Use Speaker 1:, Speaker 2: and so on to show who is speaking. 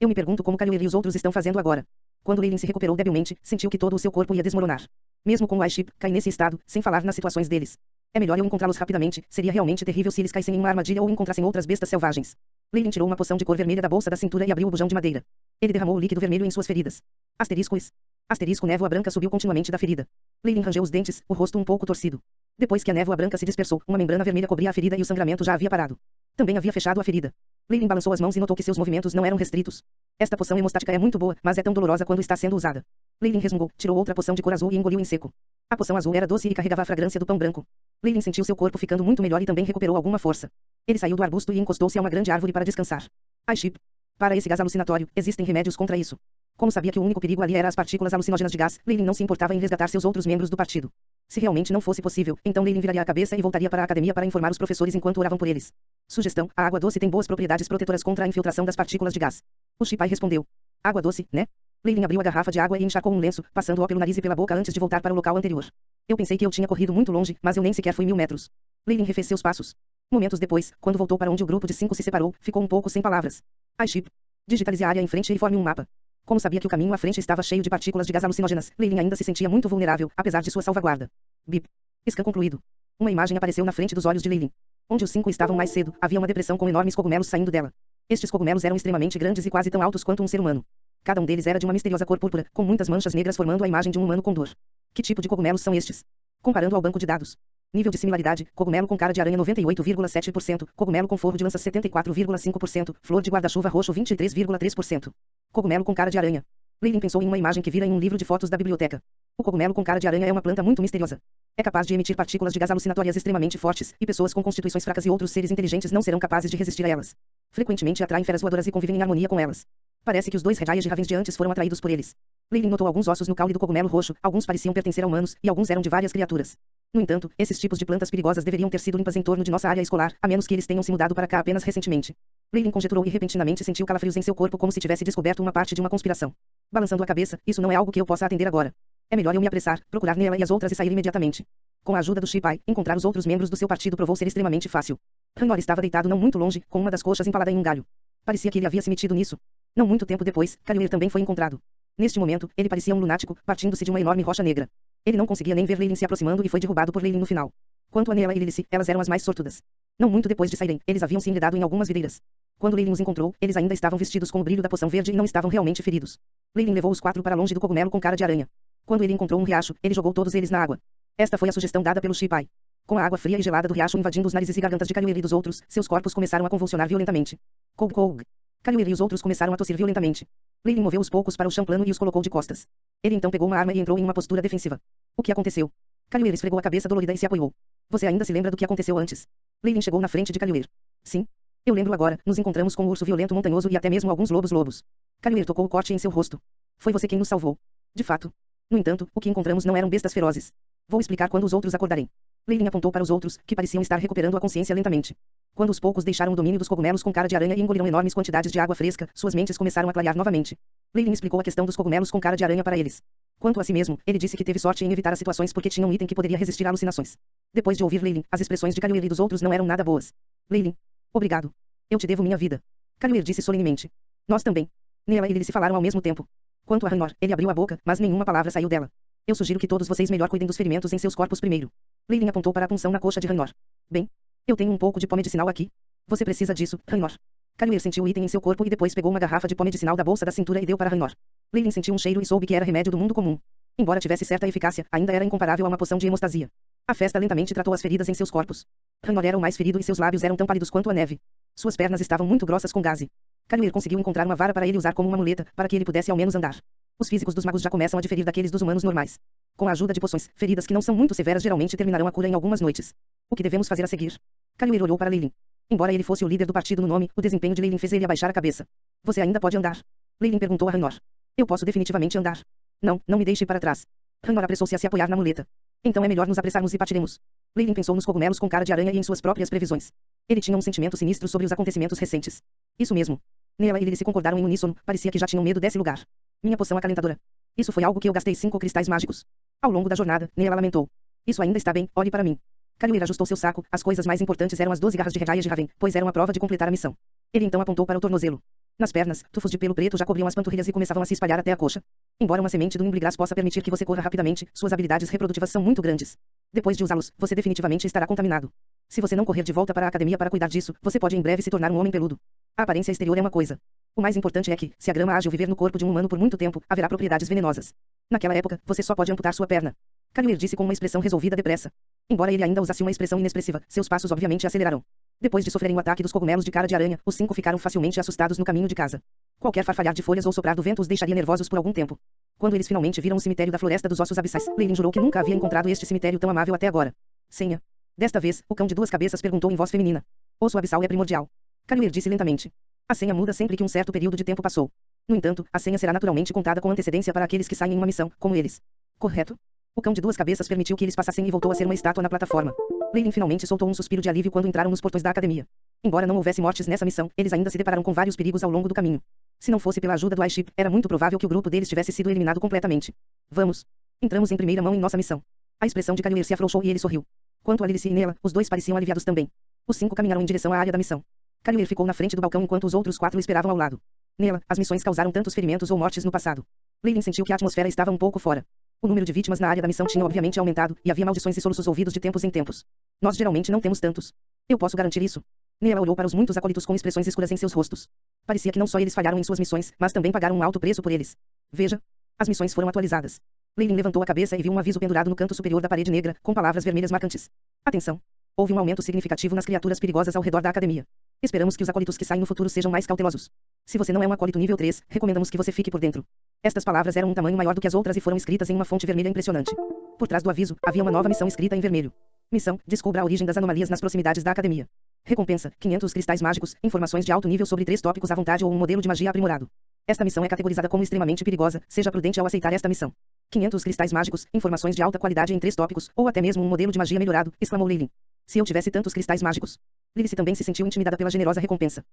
Speaker 1: Eu me pergunto como Kaluuya e os outros estão fazendo agora. Quando Leylin se recuperou debilmente, sentiu que todo o seu corpo ia desmoronar. Mesmo com o iShip cair nesse estado, sem falar nas situações deles. É melhor eu encontrá-los rapidamente, seria realmente terrível se eles caíssem em uma armadilha ou encontrassem outras bestas selvagens. Leylin tirou uma poção de cor vermelha da bolsa da cintura e abriu o bujão de madeira. Ele derramou o líquido vermelho em suas feridas. Asterisco névoa branca subiu continuamente da ferida. Leylin rangeu os dentes, o rosto um pouco torcido. Depois que a névoa branca se dispersou, uma membrana vermelha cobria a ferida e o sangramento já havia parado. Também havia fechado a ferida. Leylin balançou as mãos e notou que seus movimentos não eram restritos. Esta poção hemostática é muito boa, mas é tão dolorosa quando está sendo usada. Leylin resmungou, tirou outra poção de cor azul e engoliu em seco. A poção azul era doce e carregava a fragrância do pão branco. Leylin sentiu seu corpo ficando muito melhor e também recuperou alguma força. Ele saiu do arbusto e encostou-se a uma grande árvore para descansar. iShip. Para esse gás alucinatório, existem remédios contra isso. Como sabia que o único perigo ali era as partículas alucinógenas de gás, Leylin não se importava em resgatar seus outros membros do partido. Se realmente não fosse possível, então Leylin viraria a cabeça e voltaria para a academia para informar os professores enquanto oravam por eles. Sugestão: a água doce tem boas propriedades protetoras contra a infiltração das partículas de gás. O Shipai respondeu. Água doce, né? Leylin abriu a garrafa de água e encharcou um lenço, passando-o pelo nariz e pela boca antes de voltar para o local anterior. Eu pensei que eu tinha corrido muito longe, mas eu nem sequer fui 1000 metros. Leylin refez seus passos. Momentos depois, quando voltou para onde o grupo de 5 se separou, ficou um pouco sem palavras. iShip. Digitalize a área em frente e forme um mapa. Como sabia que o caminho à frente estava cheio de partículas de gás alucinógenas, Leylin ainda se sentia muito vulnerável, apesar de sua salvaguarda. Bip. Scan concluído. Uma imagem apareceu na frente dos olhos de Leylin. Onde os 5 estavam mais cedo, havia uma depressão com enormes cogumelos saindo dela. Estes cogumelos eram extremamente grandes e quase tão altos quanto um ser humano. Cada um deles era de uma misteriosa cor púrpura, com muitas manchas negras formando a imagem de um humano com dor. Que tipo de cogumelos são estes? Comparando ao banco de dados. Nível de similaridade: cogumelo com cara de aranha 98,7%, cogumelo com forro de lança 74,5%, flor de guarda-chuva roxo 23,3%. Cogumelo com cara de aranha. Leylin pensou em uma imagem que vira em um livro de fotos da biblioteca. O cogumelo com cara de aranha é uma planta muito misteriosa. É capaz de emitir partículas de gás alucinatórias extremamente fortes, e pessoas com constituições fracas e outros seres inteligentes não serão capazes de resistir a elas. Frequentemente atraem feras voadoras e convivem em harmonia com elas. Parece que os 2 rejaias de ravens de antes foram atraídos por eles. Leylin notou alguns ossos no caule do cogumelo roxo, alguns pareciam pertencer a humanos, e alguns eram de várias criaturas. No entanto, esses tipos de plantas perigosas deveriam ter sido limpas em torno de nossa área escolar, a menos que eles tenham se mudado para cá apenas recentemente. Leylin conjeturou e repentinamente sentiu calafrios em seu corpo como se tivesse descoberto uma parte de uma conspiração. Balançando a cabeça, isso não é algo que eu possa atender agora. É melhor eu me apressar, procurar nela e as outras e sair imediatamente. Com a ajuda do Shipai, encontrar os outros membros do seu partido provou ser extremamente fácil. Ranor estava deitado não muito longe, com uma das coxas empalada em um galho. Parecia que ele havia se metido nisso. Não muito tempo depois, Kaluuya também foi encontrado. Neste momento, ele parecia um lunático, partindo-se de uma enorme rocha negra. Ele não conseguia nem ver Leylin se aproximando e foi derrubado por Leylin no final. Quanto a Nela e Lilice, elas eram as mais sortudas. Não muito depois de saírem, eles haviam se enredado em algumas videiras. Quando Leylin os encontrou, eles ainda estavam vestidos com o brilho da poção verde e não estavam realmente feridos. Leylin levou os 4 para longe do cogumelo com cara de aranha. Quando ele encontrou um riacho, ele jogou todos eles na água. Esta foi a sugestão dada pelo Shipai. Com a água fria e gelada do riacho invadindo os narizes e gargantas de Kaluuya e dos outros, seus corpos começaram a convulsionar violentamente. Coug coug. Kaluuya e os outros começaram a tossir violentamente. Leylin moveu os poucos para o chão plano e os colocou de costas. Ele então pegou uma arma e entrou em uma postura defensiva. O que aconteceu? Kaluuya esfregou a cabeça dolorida e se apoiou. Você ainda se lembra do que aconteceu antes? Leylin chegou na frente de Kaluuya. Sim. Eu lembro agora, nos encontramos com um urso violento montanhoso e até mesmo alguns lobos. Kaluuya tocou o corte em seu rosto. Foi você quem nos salvou. De fato. No entanto, o que encontramos não eram bestas ferozes. Vou explicar quando os outros acordarem. Leylin apontou para os outros, que pareciam estar recuperando a consciência lentamente. Quando os poucos deixaram o domínio dos cogumelos com cara de aranha e engoliram enormes quantidades de água fresca, suas mentes começaram a clarear novamente. Leylin explicou a questão dos cogumelos com cara de aranha para eles. Quanto a si mesmo, ele disse que teve sorte em evitar as situações porque tinha um item que poderia resistir a alucinações. Depois de ouvir Leylin, as expressões de Kaluuya e dos outros não eram nada boas. Leylin. Obrigado. Eu te devo minha vida. Kaluuya disse solenemente. Nós também. Nela e Lilice falaram ao mesmo tempo. Quanto a Ranor, ele abriu a boca, mas nenhuma palavra saiu dela. Eu sugiro que todos vocês melhor cuidem dos ferimentos em seus corpos primeiro. Leylin apontou para a punção na coxa de Ranor. Bem, eu tenho um pouco de pó medicinal aqui. Você precisa disso, Ranor. Kaluuya sentiu o item em seu corpo e depois pegou uma garrafa de pó medicinal da bolsa da cintura e deu para Ranor. Leylin sentiu um cheiro e soube que era remédio do mundo comum. Embora tivesse certa eficácia, ainda era incomparável a uma poção de hemostasia. A festa lentamente tratou as feridas em seus corpos. Ranor era o mais ferido e seus lábios eram tão pálidos quanto a neve. Suas pernas estavam muito grossas com gaze. Kaluuya conseguiu encontrar uma vara para ele usar como uma muleta, para que ele pudesse ao menos andar. Os físicos dos magos já começam a diferir daqueles dos humanos normais. Com a ajuda de poções, feridas que não são muito severas geralmente terminarão a cura em algumas noites. O que devemos fazer a seguir? Kaluuya olhou para Leylin. Embora ele fosse o líder do partido no nome, o desempenho de Leylin fez ele abaixar a cabeça. Você ainda pode andar? Leylin perguntou a Ranor. Eu posso definitivamente andar. Não me deixe para trás. Ranor apressou-se a se apoiar na muleta. Então é melhor nos apressarmos e partiremos. Leylin pensou nos cogumelos com cara de aranha e em suas próprias previsões. Ele tinha um sentimento sinistro sobre os acontecimentos recentes. Isso mesmo. Nela e Lilice concordaram em uníssono, parecia que já tinham medo desse lugar. Minha poção acalentadora. Isso foi algo que eu gastei 5 cristais mágicos. Ao longo da jornada, Nela lamentou. Isso ainda está bem, olhe para mim. Kaluuya ajustou seu saco, as coisas mais importantes eram as 12 garras de Rejaias de Raven, pois eram a prova de completar a missão. Ele então apontou para o tornozelo. Nas pernas, tufos de pelo preto já cobriam as panturrilhas e começavam a se espalhar até a coxa. Embora uma semente do Imbrigras possa permitir que você corra rapidamente, suas habilidades reprodutivas são muito grandes. Depois de usá-los, você definitivamente estará contaminado. Se você não correr de volta para a academia para cuidar disso, você pode em breve se tornar um homem peludo. A aparência exterior é uma coisa. O mais importante é que, se a grama ágil viver no corpo de um humano por muito tempo, haverá propriedades venenosas. Naquela época, você só pode amputar sua perna. Kaluuya disse com uma expressão resolvida depressa. Embora ele ainda usasse uma expressão inexpressiva, seus passos obviamente aceleraram. Depois de sofrerem o ataque dos cogumelos de cara de aranha, os 5 ficaram facilmente assustados no caminho de casa. Qualquer farfalhar de folhas ou soprar do vento os deixaria nervosos por algum tempo. Quando eles finalmente viram o cemitério da Floresta dos Ossos Abissais, Leyline jurou que nunca havia encontrado este cemitério tão amável até agora. Senha. Desta vez, o cão de 2 cabeças perguntou em voz feminina. Osso abissal é primordial. Kaluuya disse lentamente. A senha muda sempre que um certo período de tempo passou. No entanto, a senha será naturalmente contada com antecedência para aqueles que saem em uma missão, como eles. Correto? O cão de 2 cabeças permitiu que eles passassem e voltou a ser uma estátua na plataforma. Leyline finalmente soltou um suspiro de alívio quando entraram nos portões da academia. Embora não houvesse mortes nessa missão, eles ainda se depararam com vários perigos ao longo do caminho. Se não fosse pela ajuda do iShip, era muito provável que o grupo deles tivesse sido eliminado completamente. Vamos. Entramos em primeira mão em nossa missão. A expressão de Kaluuya se afrouxou e ele sorriu. Quanto a Lilice e Nela, os dois pareciam aliviados também. Os 5 caminharam em direção à área da missão. Kaluuya ficou na frente do balcão enquanto os outros 4 esperavam ao lado. Nela, as missões causaram tantos ferimentos ou mortes no passado. Leyline sentiu que a atmosfera estava um pouco fora. O número de vítimas na área da missão tinha obviamente aumentado, e havia maldições e soluços ouvidos de tempos em tempos. Nós geralmente não temos tantos. Eu posso garantir isso. Nela olhou para os muitos acólitos com expressões escuras em seus rostos. Parecia que não só eles falharam em suas missões, mas também pagaram um alto preço por eles. Veja. As missões foram atualizadas. Leyline levantou a cabeça e viu um aviso pendurado no canto superior da parede negra, com palavras vermelhas marcantes. Atenção. Houve um aumento significativo nas criaturas perigosas ao redor da academia. Esperamos que os acólitos que saem no futuro sejam mais cautelosos. Se você não é um acólito nível 3, recomendamos que você fique por dentro. Estas palavras eram um tamanho maior do que as outras e foram escritas em uma fonte vermelha impressionante. Por trás do aviso, havia uma nova missão escrita em vermelho. Missão: descubra a origem das anomalias nas proximidades da academia. Recompensa: 500 cristais mágicos, informações de alto nível sobre 3 tópicos à vontade ou um modelo de magia aprimorado. Esta missão é categorizada como extremamente perigosa, seja prudente ao aceitar esta missão. 500 cristais mágicos, informações de alta qualidade em 3 tópicos, ou até mesmo um modelo de magia melhorado, exclamou Leyline. Se eu tivesse tantos cristais mágicos. Lilice também se sentiu intimidada pela generosa recompensa.